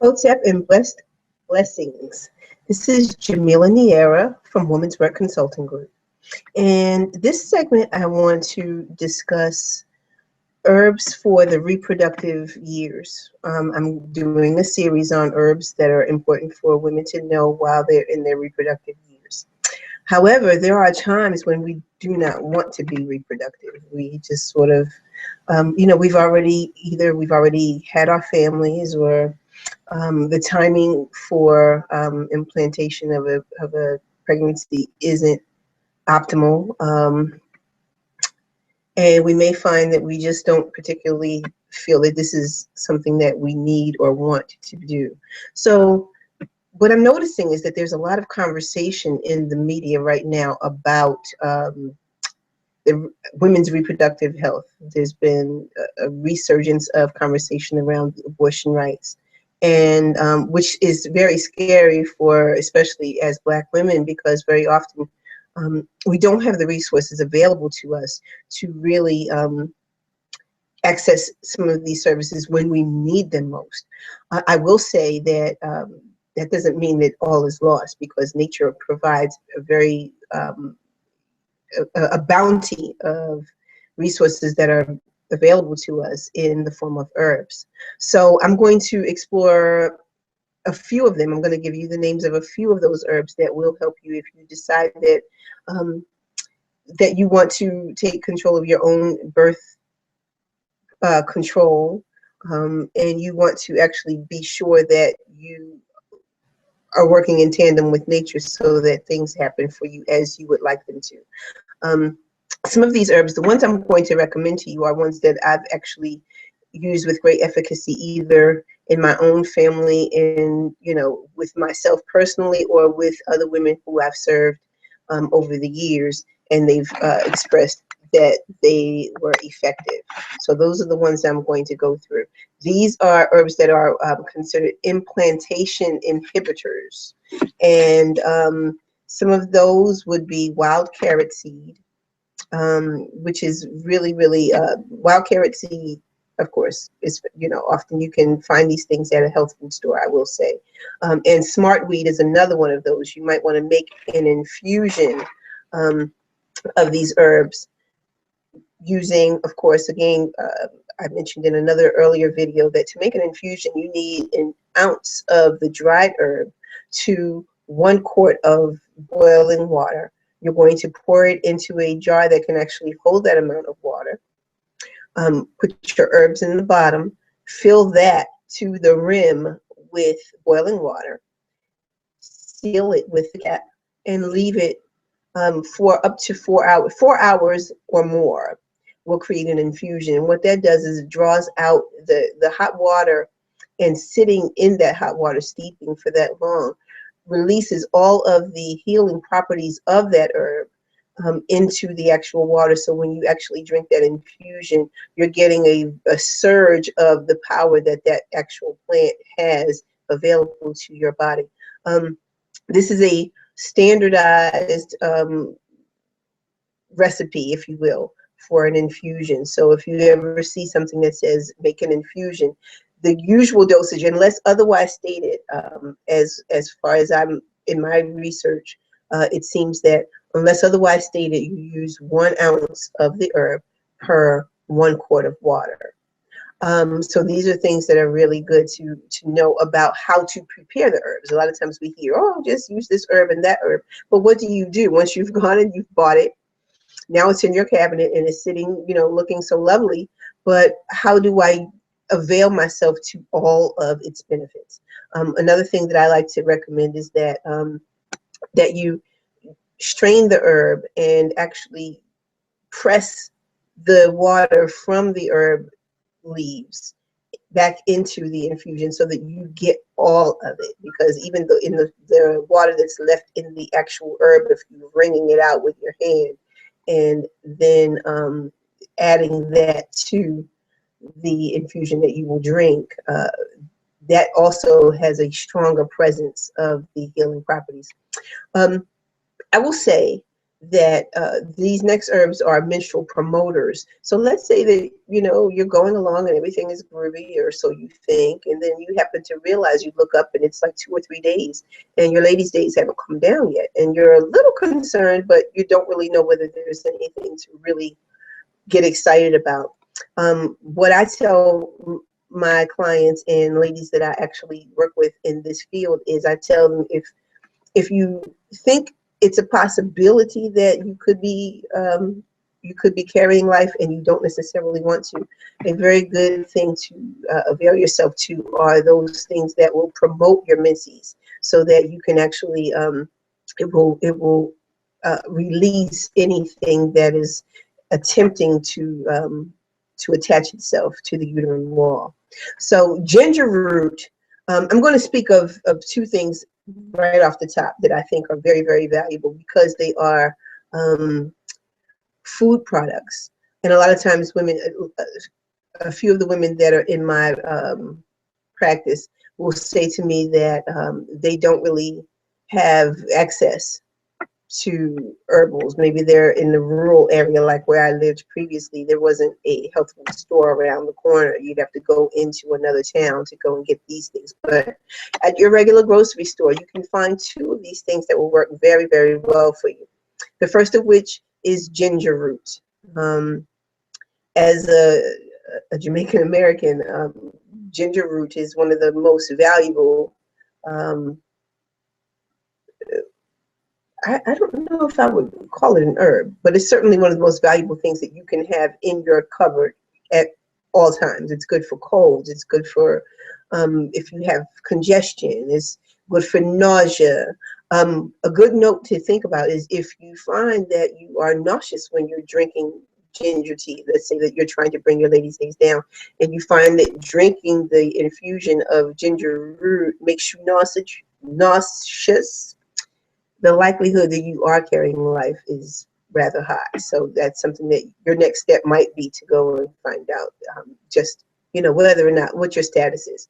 Hotep and blessings. This is Jamila Niera from Women's Work Consulting Group. And this segment, I want to discuss herbs for the reproductive years. I'm doing a series on herbs that are important for women to know while they're in their reproductive years. However, there are times when we do not want to be reproductive. We just sort of, we've already had our families, or the timing for implantation of a pregnancy isn't optimal. And we may find that we just don't particularly feel that this is something that we need or want to do. So what I'm noticing is that there's a lot of conversation in the media right now about the women's reproductive health. There's been a resurgence of conversation around abortion rights, and which is very scary for, especially as Black women, because very often we don't have the resources available to us to really access some of these services when we need them most. I will say that that doesn't mean that all is lost, because nature provides a very a bounty of resources that are available to us in the form of herbs. So I'm going to explore a few of them. I'm going to give you the names of a few of those herbs that will help you if you decide that that you want to take control of your own birth control, and you want to actually be sure that you are working in tandem with nature so that things happen for you as you would like them to. Some of these herbs, the ones I'm going to recommend to you, are ones that I've actually used with great efficacy, either in my own family and, with myself personally, or with other women who I've served over the years, and they've expressed that they were effective. So those are the ones I'm going to go through. These are herbs that are considered implantation inhibitors, and some of those would be wild carrot seed, which is really, really, wild carrot seed, of course, is, often you can find these things at a health food store, I will say. And smartweed is another one of those. You might want to make an infusion of these herbs using, of course, again, I mentioned in another earlier video that to make an infusion, you need an ounce of the dried herb to 1 quart of boiling water. You're going to pour it into a jar that can actually hold that amount of water. Put your herbs in the bottom, fill that to the rim with boiling water, seal it with the cap, and leave it for up to 4 hours. 4 hours or more will create an infusion. And what that does is it draws out the hot water, and sitting in that hot water, steeping for that long, releases all of the healing properties of that herb into the actual water. So when you actually drink that infusion, you're getting a surge of the power that that actual plant has available to your body. This is a standardized recipe, if you will, for an infusion. So if you ever see something that says make an infusion, the usual dosage, unless otherwise stated, as far as I'm in my research, it seems that unless otherwise stated, you use 1 ounce of the herb per 1 quart of water. So these are things that are really good to know about how to prepare the herbs. A lot of times we hear, oh, just use this herb and that herb. But what do you do once you've gone and you've bought it? Now it's in your cabinet and it's sitting, looking so lovely. But how do I avail myself to all of its benefits? Another thing that I like to recommend is that that you strain the herb and actually press the water from the herb leaves back into the infusion so that you get all of it. Because even though in the water that's left in the actual herb, if you're wringing it out with your hand and then adding that to the infusion that you will drink, that also has a stronger presence of the healing properties. I will say that these next herbs are menstrual promoters. So let's say that, you know, you're going along and everything is groovy, or so you think, and then you happen to realize, you look up and it's like 2 or 3 days and your lady's days haven't come down yet, and you're a little concerned, but you don't really know whether there's anything to really get excited about. What I tell my clients and ladies that I actually work with in this field is, I tell them, if you think it's a possibility that you could be carrying life and you don't necessarily want to, a very good thing to avail yourself to are those things that will promote your menses, so that you can actually it will release anything that is attempting to attach itself to the uterine wall. So ginger root, I'm going to speak of two things right off the top that I think are very, very valuable, because they are food products. And a lot of times women, a few of the women that are in my practice will say to me that they don't really have access to herbals. Maybe they're in the rural area, like where I lived previously. There wasn't a health food store around the corner. You'd have to go into another town to go and get these things. But at your regular grocery store, you can find two of these things that will work very, very well for you. The first of which is ginger root. As a Jamaican American, ginger root is one of the most valuable. I don't know if I would call it an herb, but it's certainly one of the most valuable things that you can have in your cupboard at all times. It's good for colds. It's good for if you have congestion. It's good for nausea. A good note to think about is, if you find that you are nauseous when you're drinking ginger tea, let's say that you're trying to bring your ladies' days down, and you find that drinking the infusion of ginger root makes you nauseous, the likelihood that you are carrying life is rather high. So that's something that your next step might be to go and find out, just, you know, whether or not, what your status is.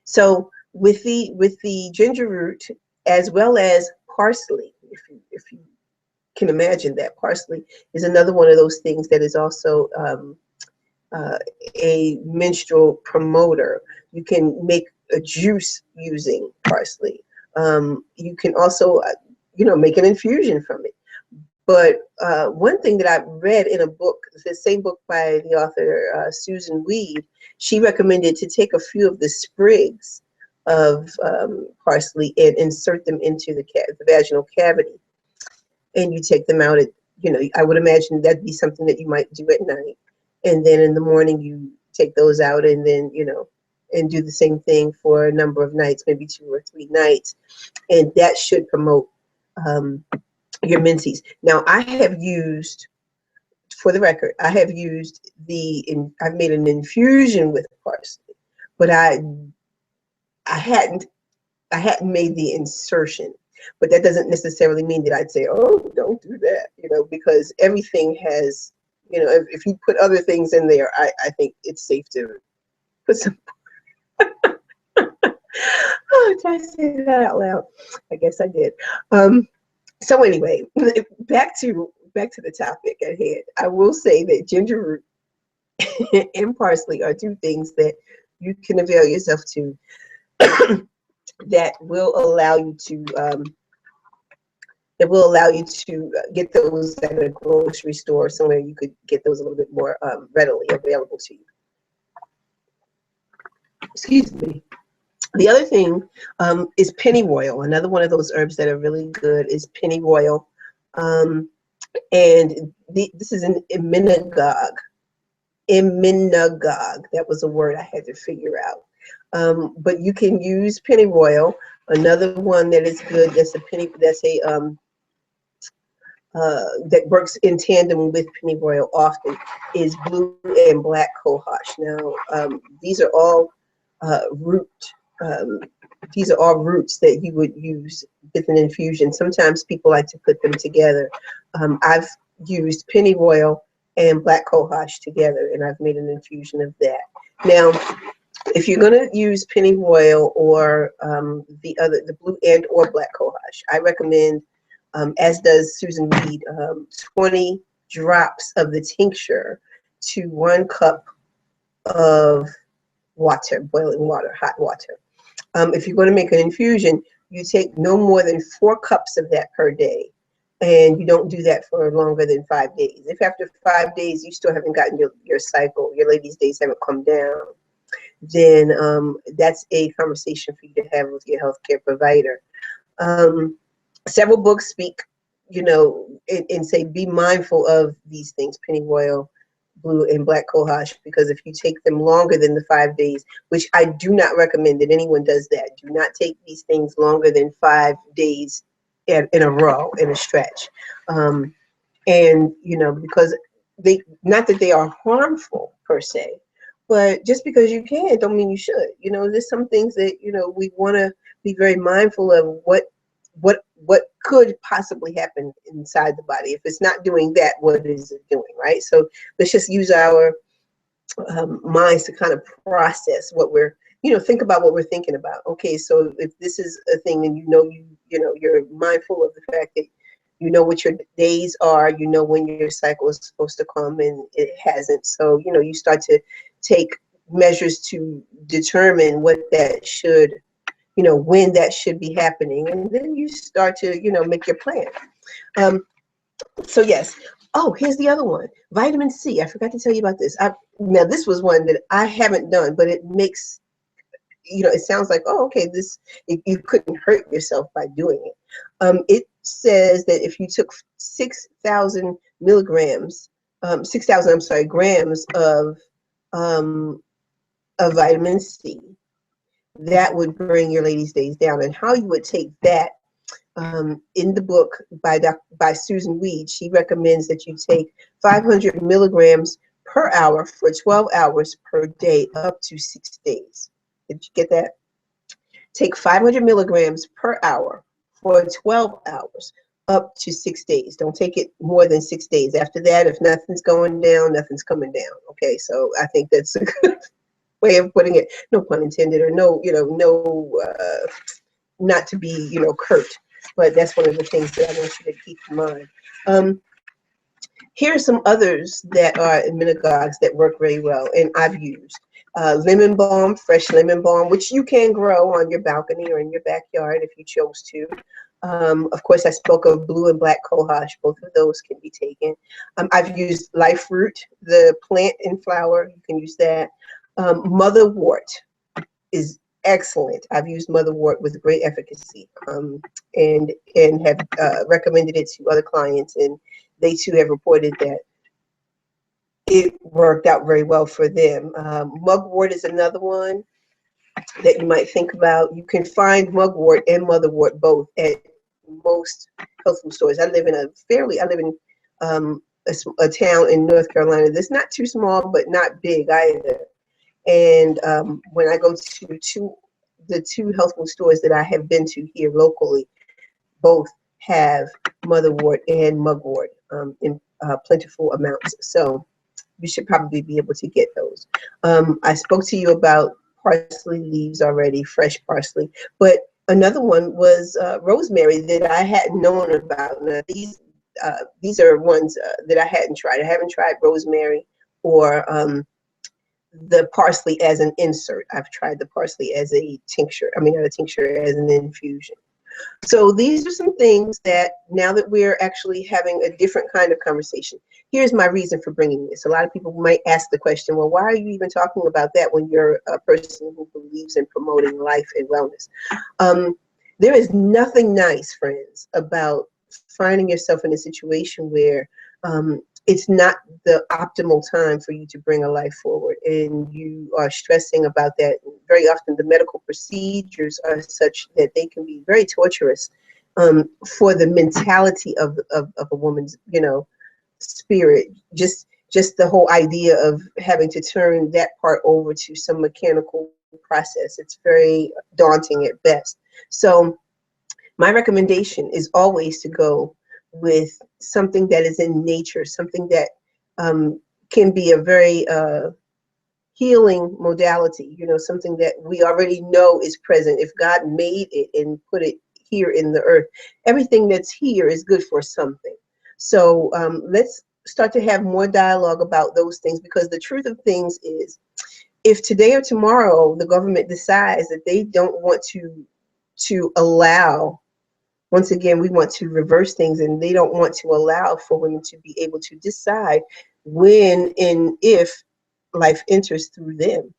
So with the ginger root, as well as parsley, if you can imagine that, parsley is another one of those things that is also a menstrual promoter. You can make a juice using parsley. You can also, you know, make an infusion from it. But one thing that I read in a book, the same book by the author Susan Weed, she recommended to take a few of the sprigs of parsley and insert them into the vaginal cavity, and you take them out at, you know, I would imagine that'd be something that you might do at night, and then in the morning you take those out, and then, you know, and do the same thing for a number of nights, maybe 2 or 3 nights, and that should promote your menses. Now, I have used, for the record, I have used I've made an infusion with parsley, but I hadn't made the insertion. But that doesn't necessarily mean that I'd say, oh, don't do that, you know, because everything has, you know, if you put other things in there, I think it's safe to put some. Oh, did I say that out loud? I guess I did. So anyway, back to the topic at hand. I will say that ginger root and parsley are two things that you can avail yourself to that will allow you to get those at a grocery store, somewhere you could get those a little bit more readily available to you. Excuse me. The other thing is pennyroyal. Another one of those herbs that are really good is pennyroyal. And this is an emmenagogue. Emmenagogue. That was a word I had to figure out. But you can use pennyroyal. Another one that is good, that works in tandem with pennyroyal often, is blue and black cohosh. Now, these are all these are all roots that you would use with an infusion. Sometimes people like to put them together. I've used pennyroyal and black cohosh together, and I've made an infusion of that. Now, if you're going to use pennyroyal or the blue and or black cohosh, I recommend as does Susan Weed, 20 drops of the tincture to 1 cup of water, boiling water, hot water. If you're going to make an infusion, you take no more than 4 cups of that per day. And you don't do that for longer than 5 days. If after 5 days you still haven't gotten your cycle, your ladies' days haven't come down, then that's a conversation for you to have with your healthcare provider. Several books speak, and say be mindful of these things: pennyroyal, blue and black cohosh, because if you take them longer than the 5 days, which I do not recommend that anyone does that, do not take these things longer than 5 days in a row, in a stretch. And, because not that they are harmful per se, but just because you can don't mean you should. There's some things that, we want to be very mindful of what could possibly happen inside the body. If it's not doing that, what is it doing, right? So let's just use our minds to kind of process what we're, think about what we're thinking about. Okay, so if this is a thing, and you're mindful of the fact that what your days are, when your cycle is supposed to come, and it hasn't. So, you start to take measures to determine what that should, when that should be happening. And then you start to, make your plan. So yes. Oh, here's the other one. Vitamin C. I forgot to tell you about this. Now this was one that I haven't done, but it makes, it sounds like, oh, okay, you couldn't hurt yourself by doing it. It says that if you took 6,000 milligrams, 6,000, I'm sorry, grams of vitamin C, that would bring your ladies' days down. And how you would take that, in the book by Susan Weed, she recommends that you take 500 milligrams per hour for 12 hours per day, up to 6 days. Did you get that? Take 500 milligrams per hour for 12 hours, up to 6 days. Don't take it more than 6 days. After that, if nothing's going down, nothing's coming down. Okay, so I think that's a good way of putting it. No pun intended, or no, not to be, curt. But that's one of the things that I want you to keep in mind. Here are some others that are minagogues that work very well, and I've used. Lemon balm, fresh lemon balm, which you can grow on your balcony or in your backyard if you chose to. Of course, I spoke of blue and black cohosh. Both of those can be taken. I've used life root, the plant and flower. You can use that. Motherwort is excellent. I've used motherwort with great efficacy, and have recommended it to other clients, and they too have reported that it worked out very well for them. Mugwort is another one that you might think about. You can find mugwort and motherwort both at most health food stores. I live in a town in North Carolina that's not too small, but not big either. And when I go to the 2 health food stores that I have been to here locally, both have motherwort and mugwort in plentiful amounts. So you should probably be able to get those. I spoke to you about parsley leaves already, fresh parsley, but another one was rosemary that I hadn't known about. Now, these are ones that I hadn't tried. I haven't tried rosemary or the parsley as an insert. I've tried the parsley as a tincture. I mean, not a tincture, as an infusion. So these are some things that, now that we're actually having a different kind of conversation, here's my reason for bringing this. A lot of people might ask the question, well, why are you even talking about that when you're a person who believes in promoting life and wellness? There is nothing nice, friends, about finding yourself in a situation where it's not the optimal time for you to bring a life forward, and you are stressing about that. Very often the medical procedures are such that they can be very torturous for the mentality of a woman's, spirit. Just the whole idea of having to turn that part over to some mechanical process. It's very daunting at best. So my recommendation is always to go with something that is in nature, something that can be a very healing modality, something that we already know is present. If God made it and put it here in the earth. Everything that's here is good for something. So let's start to have more dialogue about those things, because the truth of things is, if today or tomorrow the government decides that they don't want to allow, once again, we want to reverse things, and they don't want to allow for women to be able to decide when and if life enters through them.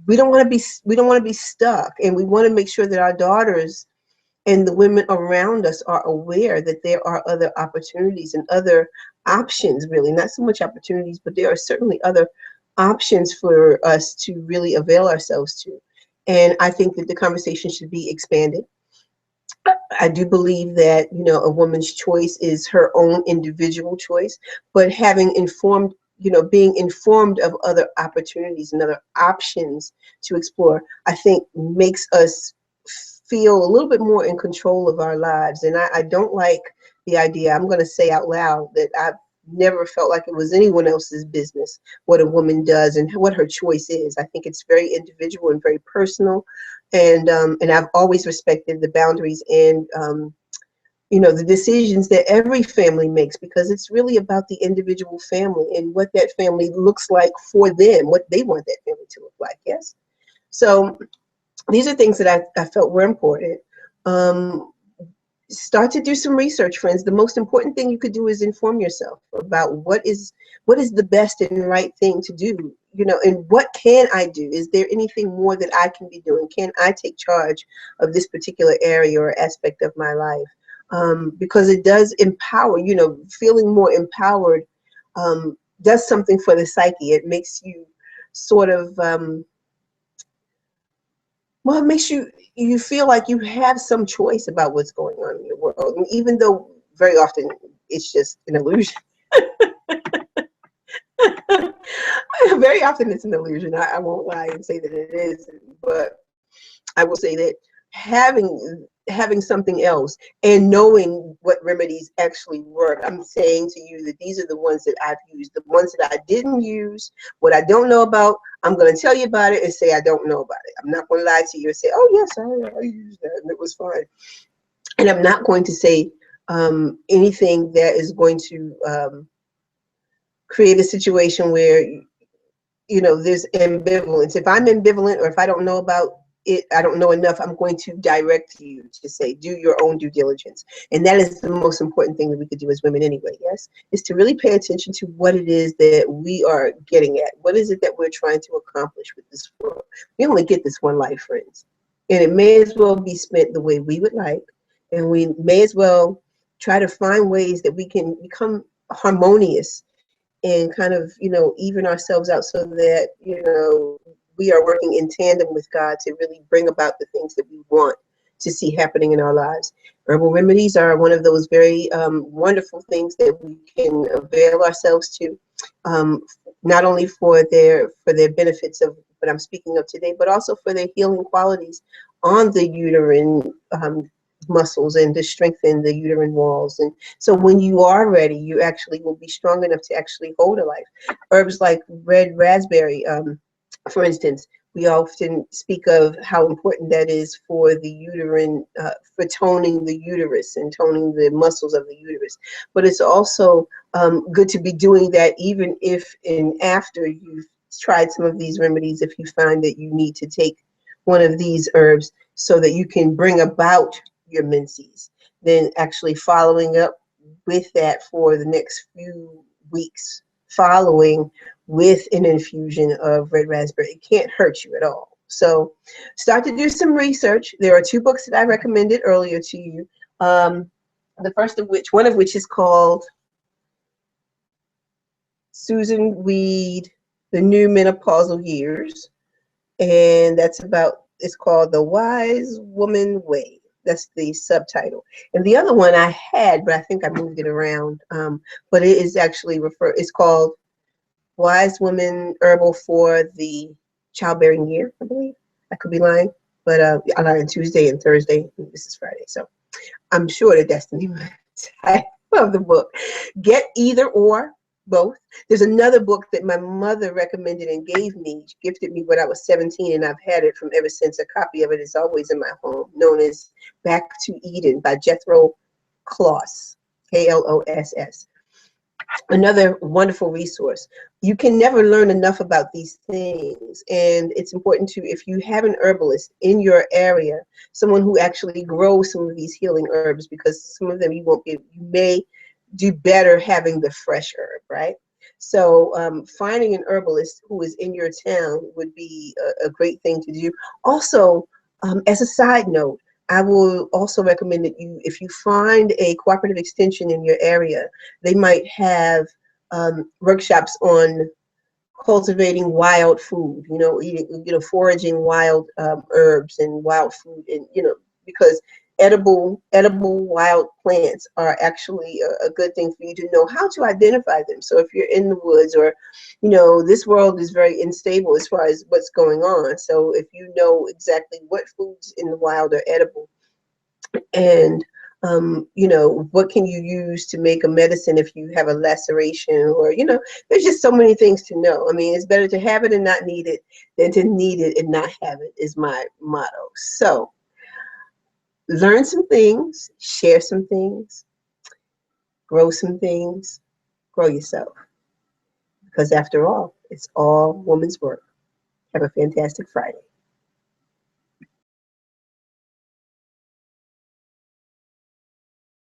We don't want to be stuck, and we want to make sure that our daughters and the women around us are aware that there are other opportunities and other options, really, not so much opportunities, but there are certainly other options for us to really avail ourselves to. And I think that the conversation should be expanded. I do believe that, a woman's choice is her own individual choice, but having informed, being informed of other opportunities and other options to explore, I think makes us feel a little bit more in control of our lives. And I don't like the idea, I'm going to say out loud, that I've never felt like it was anyone else's business what a woman does and what her choice is. I think it's very individual and very personal. And I've always respected the boundaries and the decisions that every family makes, because it's really about the individual family and what that family looks like for them, what they want that family to look like. Yes. So these are things that I felt were important. Start to do some research, friends. The most important thing you could do is inform yourself about what is the best and right thing to do, and what can I do? Is there anything more that I can be doing? Can I take charge of this particular area or aspect of my life? Because it does empower, feeling more empowered does something for the psyche. It makes you sort of, it makes you feel like you have some choice about what's going on in your world. And even though very often it's just an illusion. Very often it's an illusion. I won't lie and say that it is, but I will say that having something else and knowing what remedies actually work. I'm saying to you that these are the ones that I've used. The ones that I didn't use, what I don't know about, I'm going to tell you about it and say I don't know about it. I'm not going to lie to you and say, oh yes, I used that and it was fine. And I'm not going to say anything that is going to create a situation where there's ambivalence. If I'm ambivalent, or if I don't know about it, I don't know enough, I'm going to direct you to say, do your own due diligence. And that is the most important thing that we could do as women anyway, yes, is to really pay attention to what it is that we are getting at. What is it that we're trying to accomplish with this world? We only get this one life, friends. And it may as well be spent the way we would like. And we may as well try to find ways that we can become harmonious and kind of, even ourselves out, so that, we are working in tandem with God to really bring about the things that we want to see happening in our lives. Herbal remedies are one of those very wonderful things that we can avail ourselves to, not only for their benefits of what I'm speaking of today, but also for their healing qualities on the uterine muscles and to strengthen the uterine walls. And so when you are ready, you actually will be strong enough to actually hold a life. Herbs like red raspberry, for instance, we often speak of how important that is for the uterine, for toning the uterus and toning the muscles of the uterus. But it's also good to be doing that even if and after you've tried some of these remedies, if you find that you need to take one of these herbs so that you can bring about your menses, then actually following up with that for the next few weeks following with an infusion of red raspberry. It can't hurt you at all. So start to do some research. There are 2 books that I recommended earlier to you. One of which is called Susan Weed, The New Menopausal Years. And it's called The Wise Woman Way. That's the subtitle. And the other one I had, but I think I moved it around. But it is actually it's called Wise Woman Herbal for the Childbearing Year, I believe. I could be lying, but I lied on Tuesday and Thursday. This is Friday, so I'm sure that that's the name of the book. Get either or, both. There's another book that my mother recommended and gifted me when I was 17, and I've had it from ever since. A copy of it is always in my home, known as Back to Eden by Jethro Kloss, Kloss. Another wonderful resource. You can never learn enough about these things, and it's important to, if you have an herbalist in your area, someone who actually grows some of these healing herbs, because some of them you may do better having the fresh herb, right? So finding an herbalist who is in your town would be a great thing to do. Also, as a side note, I will also recommend that if you find a cooperative extension in your area, they might have workshops on cultivating wild food, eating, foraging wild herbs and wild food, and because edible wild plants are actually a good thing for you to know how to identify them. So if you're in the woods, or this world is very unstable as far as what's going on, so if you know exactly what foods in the wild are edible, and what can you use to make a medicine if you have a laceration, or there's just so many things to know. I mean, it's better to have it and not need it than to need it and not have it, is my motto. So learn some things, share some things, grow some things, grow yourself, because after all, it's all woman's work. Have a fantastic Friday.